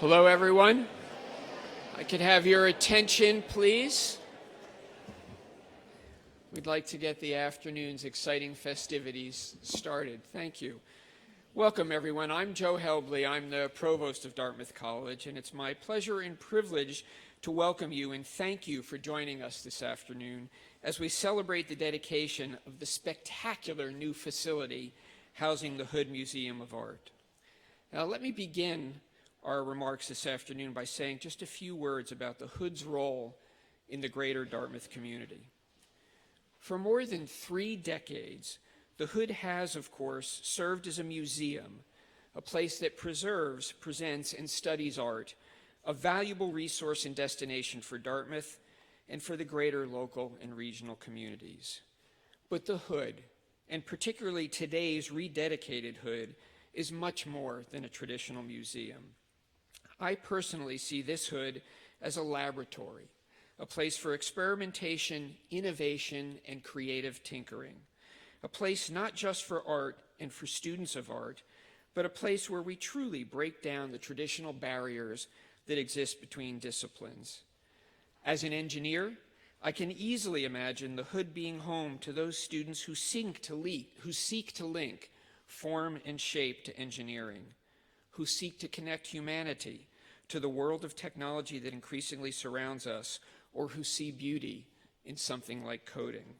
Hello, everyone. I could have your attention, please. We'd like to get the afternoon's exciting festivities started. Thank you. Welcome, everyone. I'm Joe Helbley. I'm the provost of Dartmouth College, and it's my pleasure and privilege to welcome you and thank you for joining us this afternoon as we celebrate the dedication of the spectacular new facility housing the Hood Museum of Art. Now, let me begin our remarks this afternoon by saying just a few words about the Hood's role in the greater Dartmouth community. For more than 3 decades, the Hood has, of course, served as a museum, a place that preserves, presents, and studies art, a valuable resource and destination for Dartmouth and for the greater local and regional communities. But the Hood, and particularly today's rededicated Hood, is much more than a traditional museum. I personally see this Hood as a laboratory, a place for experimentation, innovation, and creative tinkering, a place not just for art and for students of art, but a place where we truly break down the traditional barriers that exist between disciplines. As an engineer, I can easily imagine the Hood being home to those students who seek to link form and shape to engineering, who seek to connect humanity to the world of technology that increasingly surrounds us, or who see beauty in something like coding.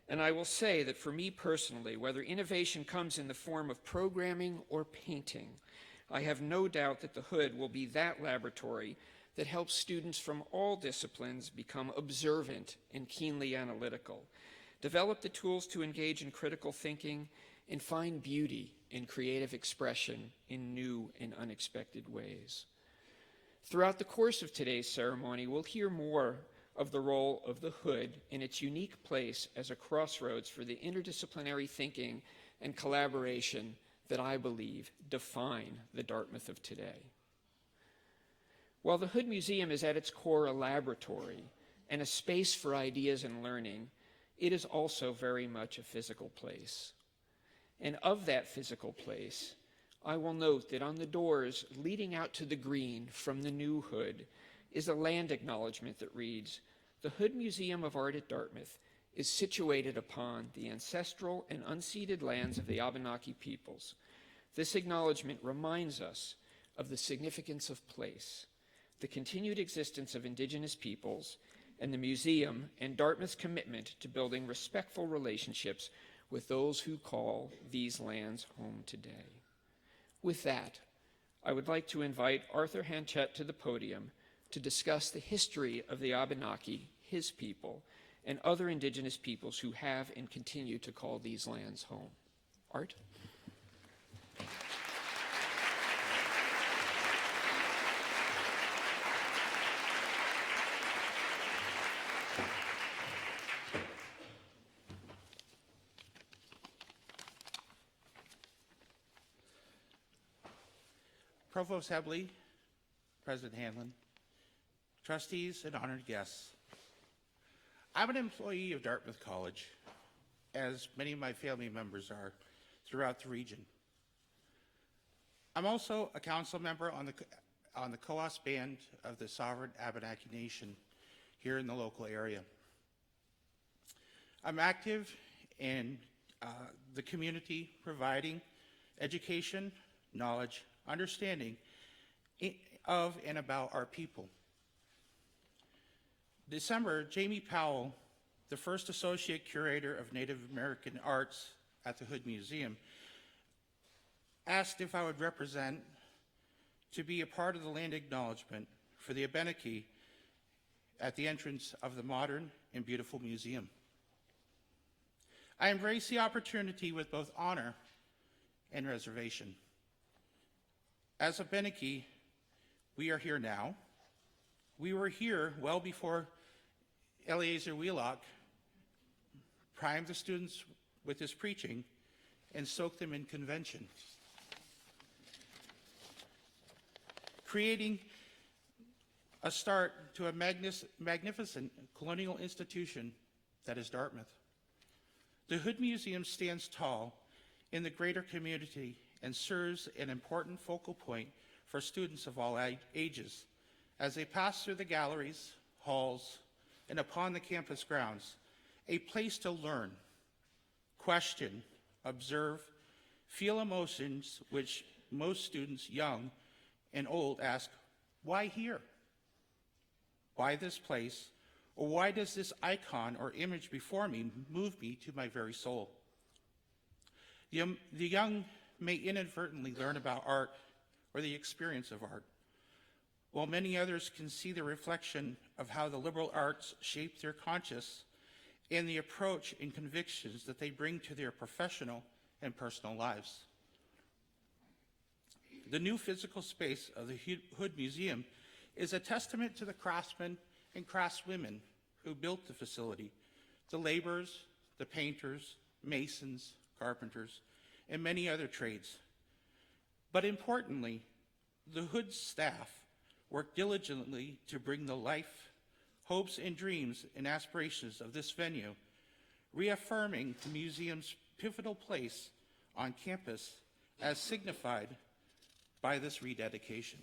And I will say that for me personally, whether innovation comes in the form of programming or painting, I have no doubt that the Hood will be that laboratory that helps students from all disciplines become observant and keenly analytical, develop the tools to engage in critical thinking, and find beauty in creative expression in new and unexpected ways. Throughout the course of today's ceremony, we'll hear more of the role of the Hood in its unique place as a crossroads for the interdisciplinary thinking and collaboration that I believe define the Dartmouth of today. While the Hood Museum is at its core a laboratory and a space for ideas and learning, it is also very much a physical place. And of that physical place, I will note that on the doors leading out to the green from the new Hood is a land acknowledgement that reads, "The Hood Museum of Art at Dartmouth is situated upon the ancestral and unceded lands of the Abenaki peoples. This acknowledgement reminds us of the significance of place, the continued existence of Indigenous peoples, and the museum and Dartmouth's commitment to building respectful relationships with those who call these lands home today." With that, I would like to invite Arthur Hanchett to the podium to discuss the history of the Abenaki, his people, and other Indigenous peoples who have and continue to call these lands home. Art? Provost Helbley, President Hanlon, trustees, and honored guests. I'm an employee of Dartmouth College, as many of my family members are throughout the region. I'm also a council member on the COAS band of the Sovereign Abenaki Nation here in the local area. I'm active in the community, providing education, knowledge, understanding of and about our people. December, Jamie Powell, the first Associate Curator of Native American Arts at the Hood Museum, asked if I would represent to be a part of the land acknowledgement for the Abenaki at the entrance of the modern and beautiful museum. I embrace the opportunity with both honor and reservation. As Abenaki, we are here now. We were here well before Eleazar Wheelock primed the students with his preaching and soaked them in convention, creating a start to a magnificent colonial institution that is Dartmouth. The Hood Museum stands tall in the greater community and serves an important focal point for students of all ages as they pass through the galleries, halls, and upon the campus grounds, a place to learn, question, observe, feel emotions which most students, young and old, ask, why here? Why this place? Or why does this icon or image before me move me to my very soul? The young may inadvertently learn about art or the experience of art, while many others can see the reflection of how the liberal arts shape their conscience and the approach and convictions that they bring to their professional and personal lives. The new physical space of the Hood Museum is a testament to the craftsmen and craftswomen who built the facility, the laborers, the painters, masons, carpenters, and many other trades. But importantly, the Hood staff worked diligently to bring the life, hopes, and dreams and aspirations of this venue, reaffirming the museum's pivotal place on campus as signified by this rededication.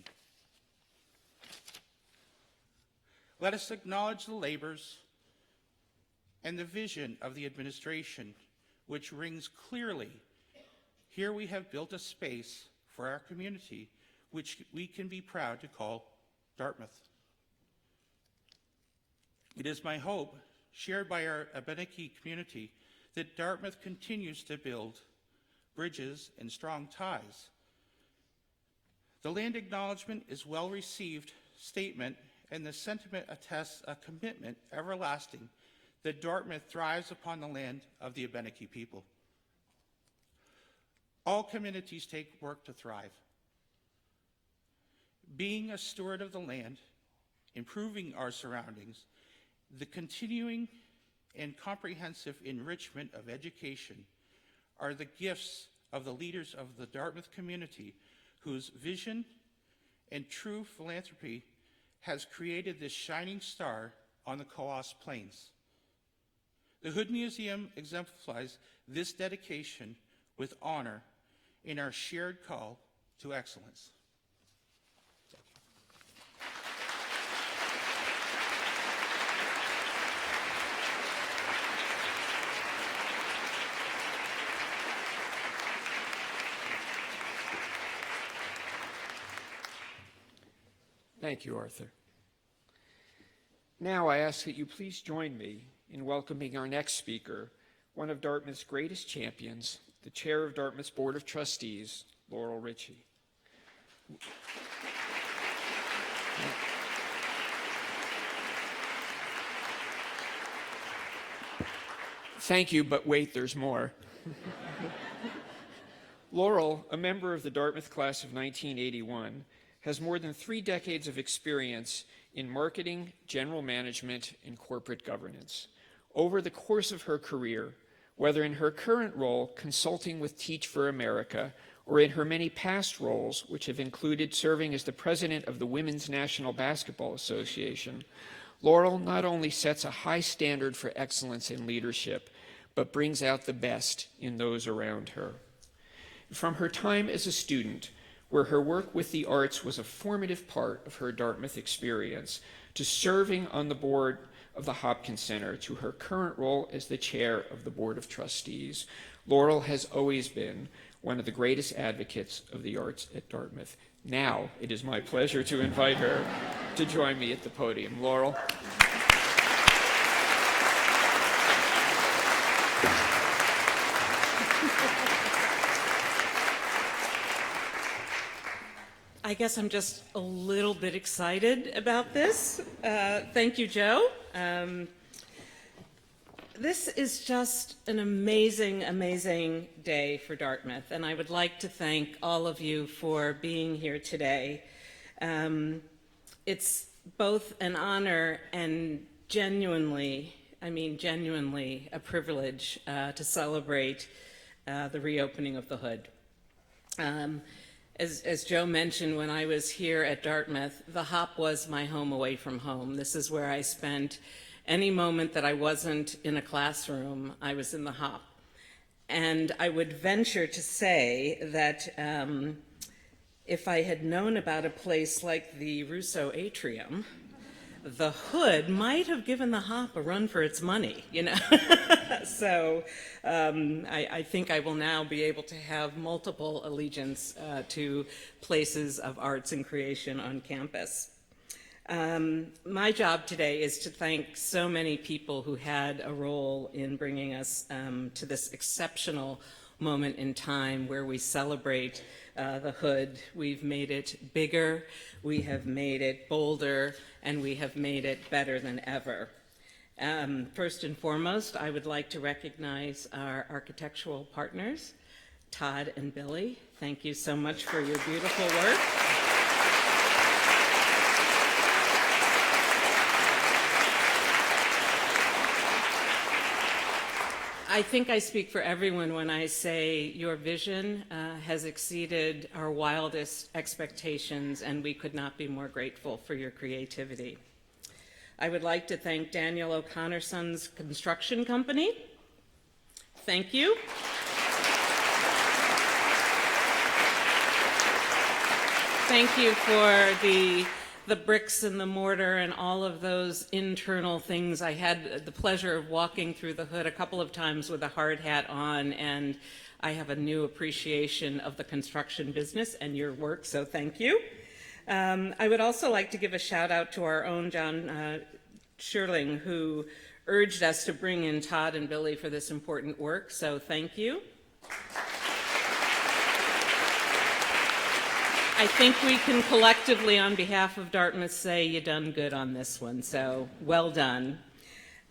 Let us acknowledge the labors and the vision of the administration, which rings clearly. Here we have built a space for our community, which we can be proud to call Dartmouth. It is my hope, shared by our Abenaki community, that Dartmouth continues to build bridges and strong ties. The land acknowledgement is well-received statement, and the sentiment attests a commitment everlasting that Dartmouth thrives upon the land of the Abenaki people. All communities take work to thrive. Being a steward of the land, improving our surroundings, the continuing and comprehensive enrichment of education are the gifts of the leaders of the Dartmouth community, whose vision and true philanthropy has created this shining star on the Coast Plains. The Hood Museum exemplifies this dedication with honor in our shared call to excellence. Thank you, Arthur. Now I ask that you please join me in welcoming our next speaker, one of Dartmouth's greatest champions, the Chair of Dartmouth's Board of Trustees, Laurel Richie. Thank you, but wait, there's more. Laurel, a member of the Dartmouth class of 1981, has more than 3 decades of experience in marketing, general management, and corporate governance. Over the course of her career, whether in her current role consulting with Teach for America or in her many past roles, which have included serving as the president of the Women's National Basketball Association, Laurel not only sets a high standard for excellence in leadership, but brings out the best in those around her. From her time as a student, where her work with the arts was a formative part of her Dartmouth experience, to serving on the board of the Hopkins Center, to her current role as the chair of the Board of Trustees, Laurel has always been one of the greatest advocates of the arts at Dartmouth. Now it is my pleasure to invite her to join me at the podium. Laurel. I guess I'm just a little bit excited about this. Thank you, Joe. This is just an amazing, amazing day for Dartmouth, and I would like to thank all of you for being here today. It's both an honor and genuinely a privilege to celebrate the reopening of the Hood. As Joe mentioned, when I was here at Dartmouth, the Hop was my home away from home. This is where I spent any moment that I wasn't in a classroom, I was in the Hop. And I would venture to say that if I had known about a place like the Russo Atrium, the Hood might have given the Hop a run for its money, you know. So I think I will now be able to have multiple allegiance to places of arts and creation on campus. My job today is to thank so many people who had a role in bringing us to this exceptional moment in time where we celebrate the Hood. We've made it bigger, we have made it bolder, and we have made it better than ever. First and foremost, I would like to recognize our architectural partners, Todd and Billy. Thank you so much for your beautiful work. I think I speak for everyone when I say your vision has exceeded our wildest expectations, and we could not be more grateful for your creativity. I would like to thank Daniel O'Connor Sons Construction Company. Thank you. Thank you for the bricks and the mortar and all of those internal things. I had the pleasure of walking through the Hood a couple of times with a hard hat on, and I have a new appreciation of the construction business and your work, so thank you. I would also like to give a shout out to our own John Sherling, who urged us to bring in Todd and Billy for this important work, so thank you. I think we can collectively, on behalf of Dartmouth, say you done good on this one, so well done.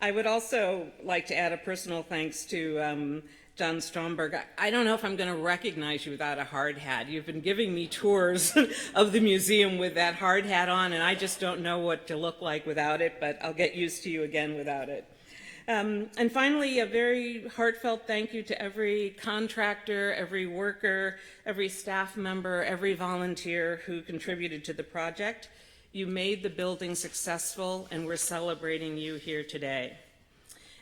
I would also like to add a personal thanks to John Stromberg. I don't know if I'm going to recognize you without a hard hat. You've been giving me tours of the museum with that hard hat on, and I just don't know what to look like without it, but I'll get used to you again without it. And finally, a very heartfelt thank you to every contractor, every worker, every staff member, every volunteer who contributed to the project. You made the building successful, and we're celebrating you here today.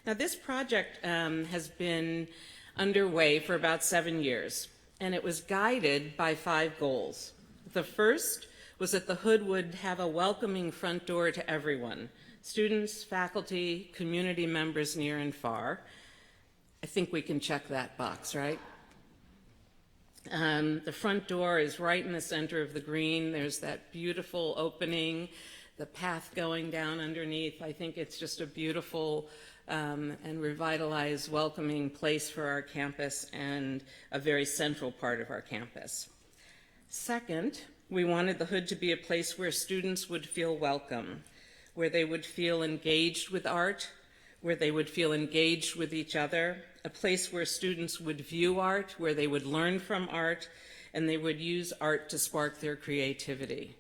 Now, this project has been underway for about 7 years, and it was guided by 5 goals. The first was that the Hood would have a welcoming front door to everyone: students, faculty, community members near and far. I think we can check that box, right? The front door is right in the center of the green. There's that beautiful opening, the path going down underneath. I think it's just a beautiful and revitalized, welcoming place for our campus and a very central part of our campus. Second, we wanted the Hood to be a place where students would feel welcome, where they would feel engaged with art, where they would feel engaged with each other, a place where students would view art, where they would learn from art, and they would use art to spark their creativity.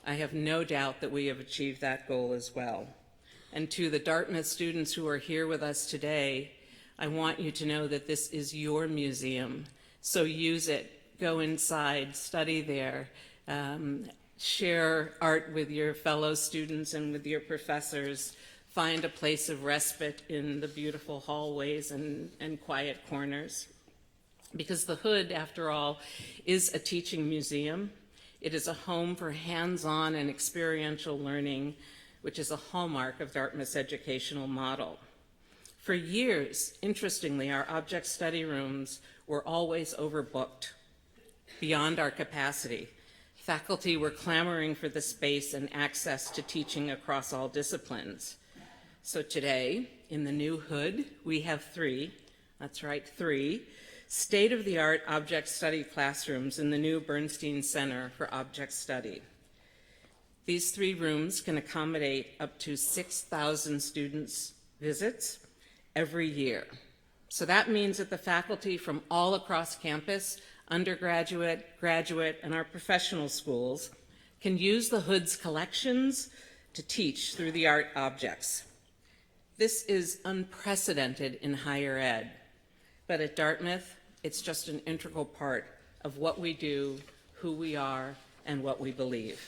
I have no doubt that we have achieved that goal as well. And to the Dartmouth students who are here with us today, I want you to know that this is your museum, so use it, go inside, study there, share art with your fellow students and with your professors. Find a place of respite in the beautiful hallways and quiet corners. Because the Hood, after all, is a teaching museum. It is a home for hands-on and experiential learning, which is a hallmark of Dartmouth's educational model. For years, interestingly, our object study rooms were always overbooked, beyond our capacity. Faculty were clamoring for the space and access to teaching across all disciplines. So today, in the new Hood, we have 3, that's right, 3, state-of-the-art object study classrooms in the new Bernstein Center for Object Study. These 3 rooms can accommodate up to 6,000 students' visits every year. So that means that the faculty from all across campus, undergraduate, graduate, and our professional schools can use the Hood's collections to teach through the art objects. This is unprecedented in higher ed, but at Dartmouth, it's just an integral part of what we do, who we are, and what we believe.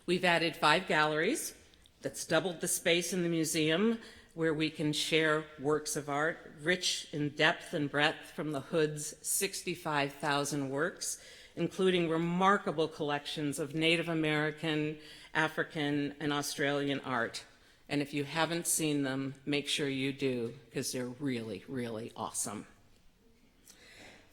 We've added 5 galleries. That's doubled the space in the museum where we can share works of art, rich in depth and breadth from the Hood's 65,000 works, including remarkable collections of Native American, African, and Australian art. And if you haven't seen them, make sure you do, because they're really, really awesome.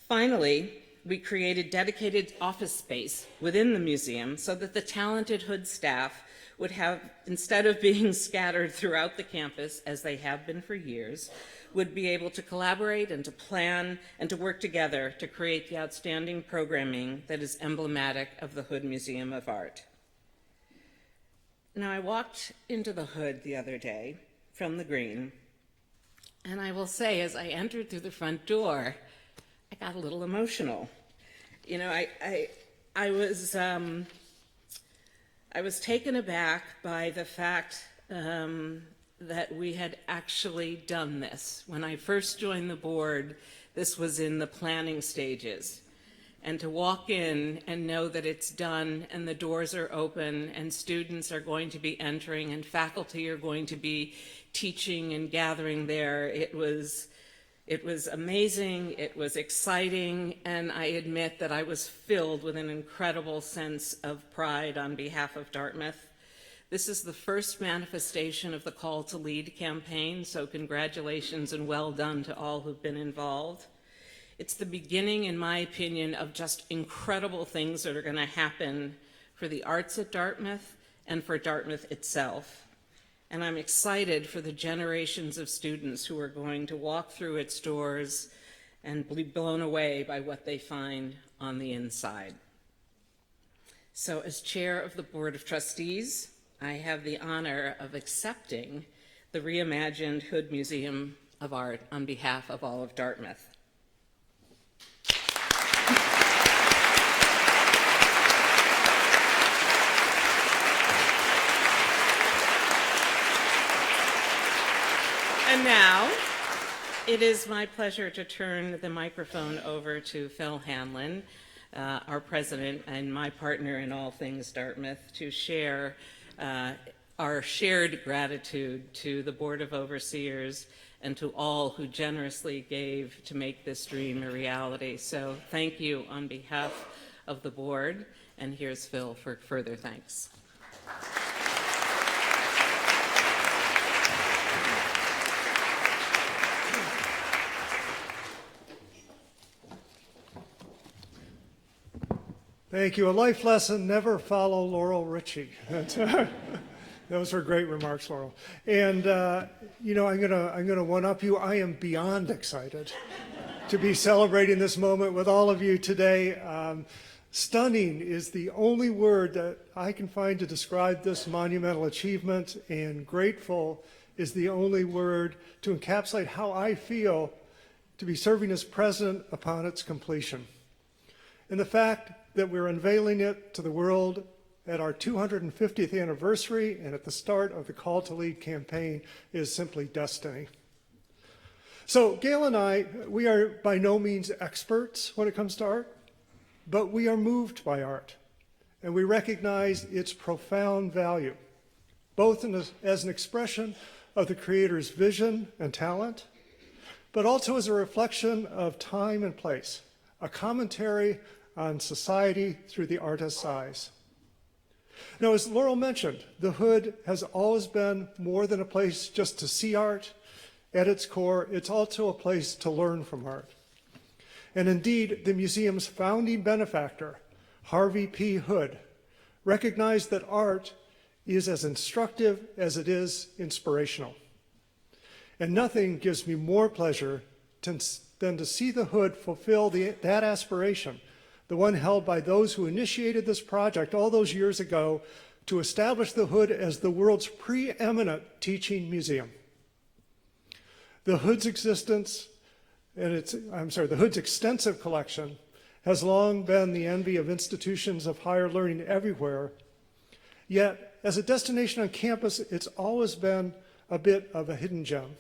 Finally, we created dedicated office space within the museum so that the talented Hood staff would have, instead of being scattered throughout the campus, as they have been for years, would be able to collaborate and to plan and to work together to create the outstanding programming that is emblematic of the Hood Museum of Art. Now, I walked into the Hood the other day from the Green, and I will say, as I entered through the front door, I got a little emotional. You know, I was taken aback by the fact that we had actually done this. When I first joined the board, this was in the planning stages. And to walk in and know that it's done and the doors are open and students are going to be entering and faculty are going to be teaching and gathering there, it was amazing, it was exciting, and I admit that I was filled with an incredible sense of pride on behalf of Dartmouth. This is the first manifestation of the Call to Lead campaign, so congratulations and well done to all who've been involved. It's the beginning, in my opinion, of just incredible things that are going to happen for the arts at Dartmouth and for Dartmouth itself. And I'm excited for the generations of students who are going to walk through its doors and be blown away by what they find on the inside. So as chair of the Board of Trustees, I have the honor of accepting the reimagined Hood Museum of Art on behalf of all of Dartmouth. And now, it is my pleasure to turn the microphone over to Phil Hanlon, our president and my partner in all things Dartmouth, to share our shared gratitude to the Board of Overseers and to all who generously gave to make this dream a reality. So thank you on behalf of the board, and here's Phil for further thanks. Thank you. A life lesson, never follow Laurel Richie. Those were great remarks, Laurel. And, you know, I'm gonna one-up you. I am beyond excited to be celebrating this moment with all of you today. Stunning is the only word that I can find to describe this monumental achievement, and grateful is the only word to encapsulate how I feel to be serving as president upon its completion. And the fact that we're unveiling it to the world at our 250th anniversary and at the start of the Call to Lead campaign is simply destiny. So Gail and I, we are by no means experts when it comes to art, but we are moved by art, and we recognize its profound value, both as an expression of the creator's vision and talent, but also as a reflection of time and place, a commentary on society through the artist's eyes. Now, as Laurel mentioned, the Hood has always been more than a place just to see art. At its core, it's also a place to learn from art. And indeed, the museum's founding benefactor, Harvey P. Hood, recognized that art is as instructive as it is inspirational. And nothing gives me more pleasure than to see the Hood fulfill that aspiration, the one held by those who initiated this project all those years ago to establish the Hood as the world's preeminent teaching museum. The Hood's the Hood's extensive collection has long been the envy of institutions of higher learning everywhere. Yet, as a destination on campus, it's always been a bit of a hidden gem.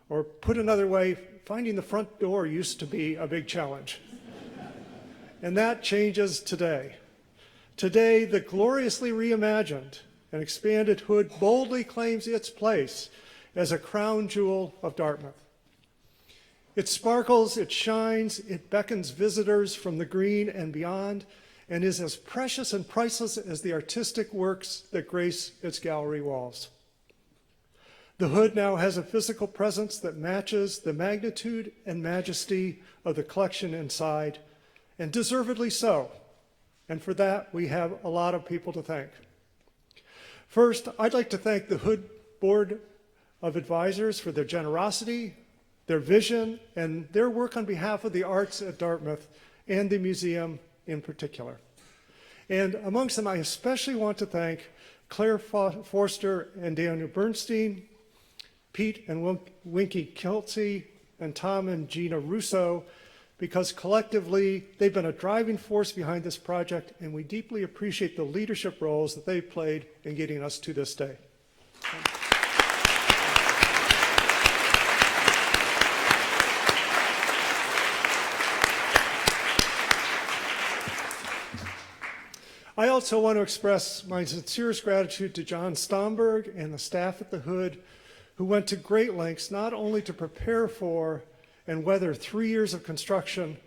Or put another way, finding the front door used to be a big challenge. And that changes today. Today, the gloriously reimagined and expanded Hood boldly claims its place as a crown jewel of Dartmouth. It sparkles, it shines, it beckons visitors from the green and beyond, and is as precious and priceless as the artistic works that grace its gallery walls. The Hood now has a physical presence that matches the magnitude and majesty of the collection inside, and deservedly so. And for that, we have a lot of people to thank. First, I'd like to thank the Hood Board of Advisors for their generosity, their vision, and their work on behalf of the arts at Dartmouth and the museum in particular. And amongst them, I especially want to thank Claire Forster and Daniel Bernstein, Pete and Winky Kelsey, and Tom and Gina Russo, because collectively they've been a driving force behind this project, and we deeply appreciate the leadership roles that they've played in getting us to this day. I also want to express my sincerest gratitude to John Stomberg and the staff at the Hood, who went to great lengths not only to prepare for and weather 3 years of construction,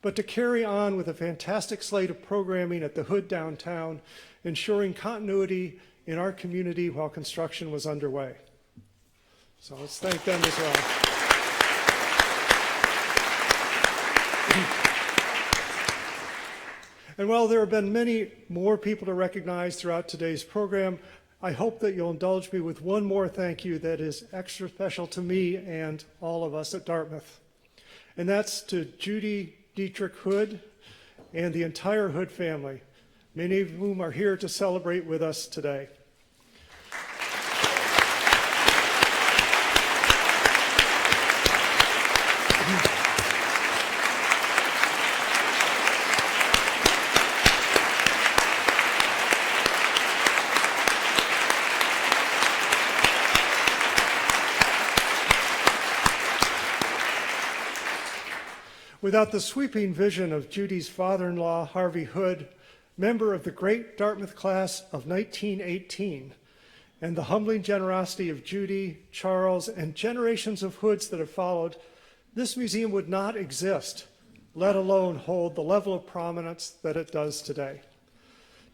but to carry on with a fantastic slate of programming at the Hood downtown, ensuring continuity in our community while construction was underway. So let's thank them as well. And while there have been many more people to recognize throughout today's program, I hope that you'll indulge me with one more thank you that is extra special to me and all of us at Dartmouth. And that's to Judy Dietrich Hood and the entire Hood family, many of whom are here to celebrate with us today. Without the sweeping vision of Judy's father-in-law, Harvey Hood, member of the great Dartmouth class of 1918, and the humbling generosity of Judy, Charles, and generations of Hoods that have followed, this museum would not exist, let alone hold the level of prominence that it does today.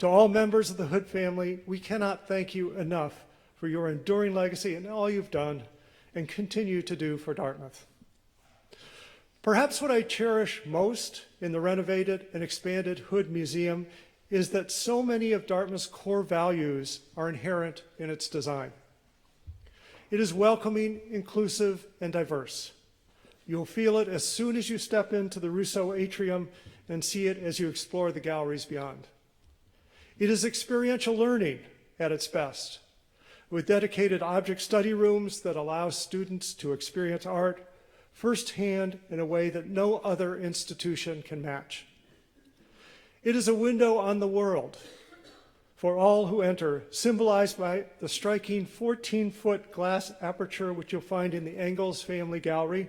To all members of the Hood family, we cannot thank you enough for your enduring legacy and all you've done and continue to do for Dartmouth. Perhaps what I cherish most in the renovated and expanded Hood Museum is that so many of Dartmouth's core values are inherent in its design. It is welcoming, inclusive, and diverse. You'll feel it as soon as you step into the Rousseau Atrium and see it as you explore the galleries beyond. It is experiential learning at its best, with dedicated object study rooms that allow students to experience art firsthand in a way that no other institution can match. It is a window on the world for all who enter, symbolized by the striking 14-foot glass aperture which you'll find in the Engels Family Gallery,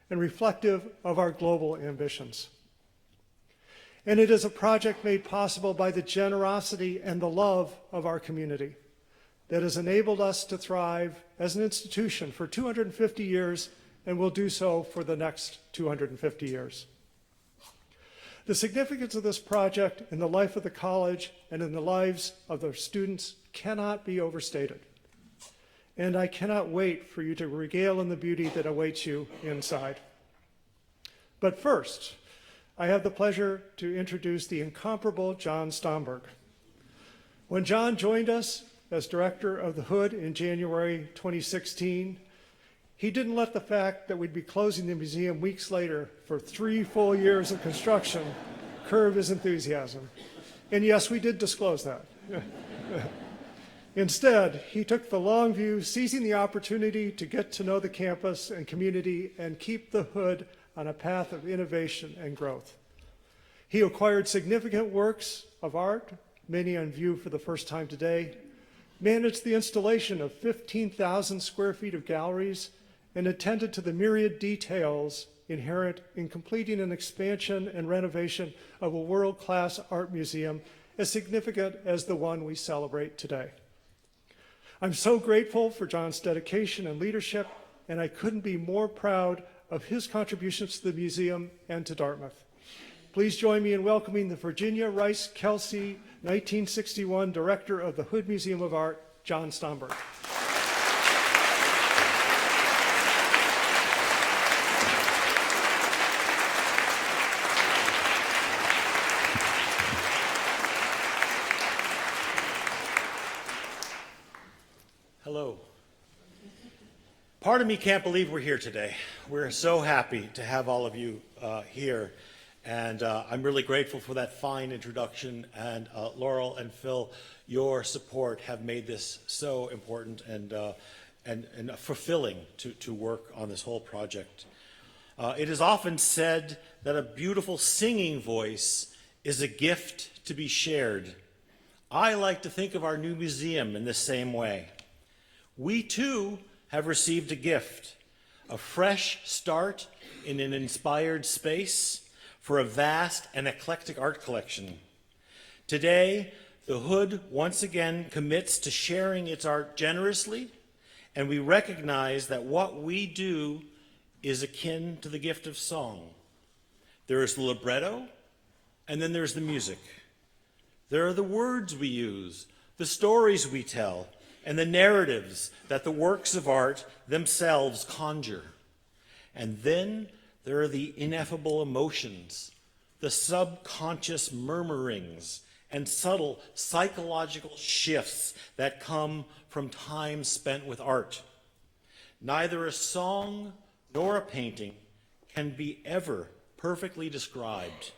and reflective of our global ambitions. And it is a project made possible by the generosity and the love of our community that has enabled us to thrive as an institution for 250 years and will do so for the next 250 years. The significance of this project in the life of the college and in the lives of the students cannot be overstated. And I cannot wait for you to regale in the beauty that awaits you inside. But first, I have the pleasure to introduce the incomparable John Stomberg. When John joined us as director of the Hood in January 2016, he didn't let the fact that we'd be closing the museum weeks later for 3 full years of construction curb his enthusiasm. And yes, we did disclose that. Instead, he took the long view, seizing the opportunity to get to know the campus and community and keep the Hood on a path of innovation and growth. He acquired significant works of art, many on view for the first time today, managed the installation of 15,000 square feet of galleries, and attended to the myriad details inherent in completing an expansion and renovation of a world-class art museum as significant as the one we celebrate today. I'm so grateful for John's dedication and leadership, and I couldn't be more proud of his contributions to the museum and to Dartmouth. Please join me in welcoming the Virginia Rice Kelsey 1961 Director of the Hood Museum of Art, John Stomberg. Hello. Part of me can't believe we're here today. We're so happy to have all of you here, and I'm really grateful for that fine introduction. And Laurel and Phil, your support have made this so important and fulfilling to work on this whole project. It is often said that a beautiful singing voice is a gift to be shared. I like to think of our new museum in the same way. We too have received a gift, a fresh start in an inspired space for a vast and eclectic art collection. Today, the Hood once again commits to sharing its art generously, and we recognize that what we do is akin to the gift of song. There is the libretto, and then there's the music. There are the words we use, the stories we tell, and the narratives that the works of art themselves conjure. And then there are the ineffable emotions, the subconscious murmurings, and subtle psychological shifts that come from time spent with art. Neither a song nor a painting can be ever perfectly described.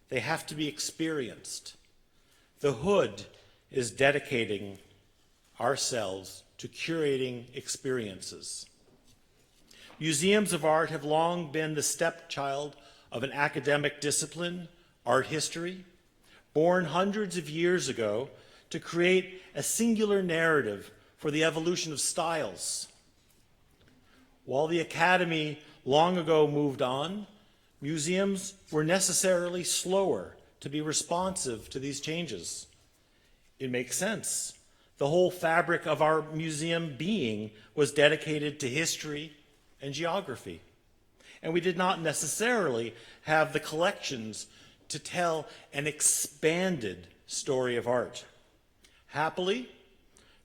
They have to be experienced. The Hood is dedicating ourselves to curating experiences. Museums of art have long been the stepchild of an academic discipline, art history, born hundreds of years ago to create a singular narrative for the evolution of styles. While the academy long ago moved on, museums were necessarily slower to be responsive to these changes. It makes sense. The whole fabric of our museum being was dedicated to history and geography. And we did not necessarily have the collections to tell an expanded story of art. Happily,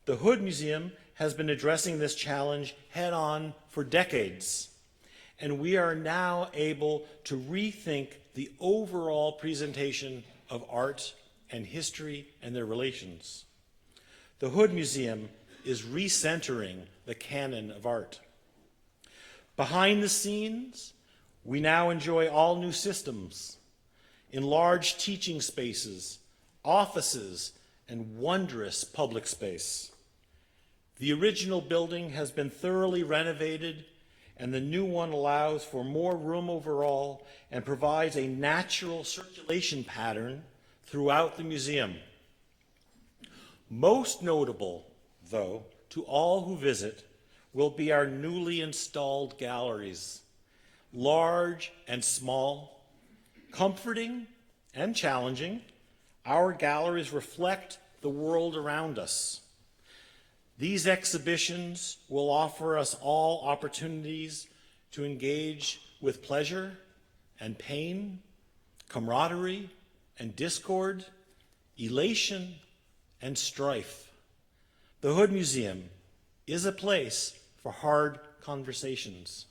the Hood Museum has been addressing this challenge head-on for decades, and we are now able to rethink the overall presentation of art and history and their relations. The Hood Museum is recentering the canon of art. Behind the scenes, we now enjoy all new systems, enlarged teaching spaces, offices, and wondrous public space. The original building has been thoroughly renovated, and the new one allows for more room overall and provides a natural circulation pattern throughout the museum. Most notable, though, to all who visit will be our newly installed galleries, large and small, comforting and challenging. Our galleries reflect the world around us. These exhibitions will offer us all opportunities to engage with pleasure and pain, camaraderie and discord, elation and strife. The Hood Museum is a place for hard conversations.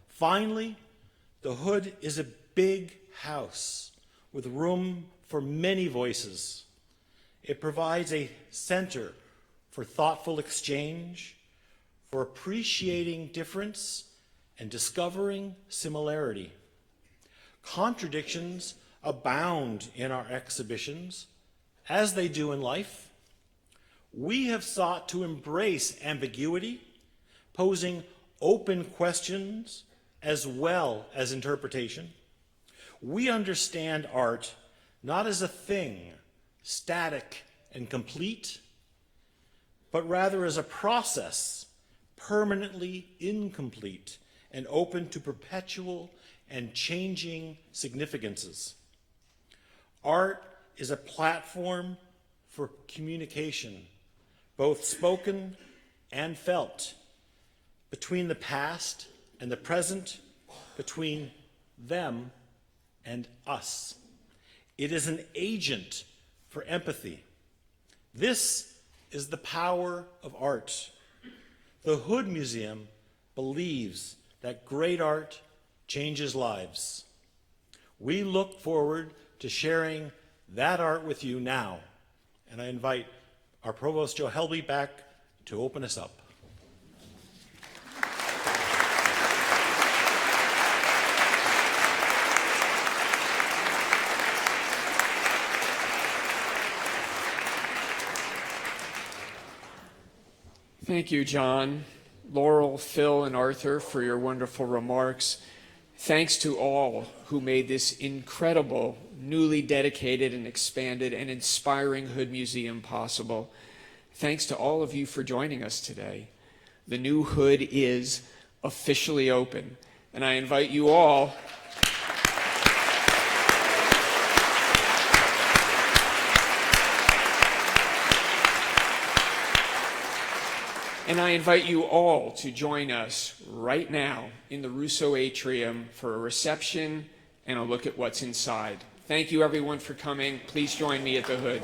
Finally, the Hood is a big house with room for many voices. It provides a center for thoughtful exchange, for appreciating difference and discovering similarity. Contradictions abound in our exhibitions, as they do in life. We have sought to embrace ambiguity, posing open questions as well as interpretation. We understand art not as a thing, static and complete, but rather as a process, permanently incomplete and open to perpetual and changing significances. Art is a platform for communication, both spoken and felt, between the past and the present between them and us. It is an agent for empathy. This is the power of art. The Hood Museum believes that great art changes lives. We look forward to sharing that art with you now, and I invite our Provost Joe Helby back to open us up. Thank you, John, Laurel, Phil, and Arthur for your wonderful remarks. Thanks to all who made this incredible, newly dedicated and expanded and inspiring Hood Museum possible. Thanks to all of you for joining us today. The new Hood is officially open, and I invite you all to join us right now in the Russo Atrium for a reception and a look at what's inside. Thank you, everyone, for coming. Please join me at the Hood.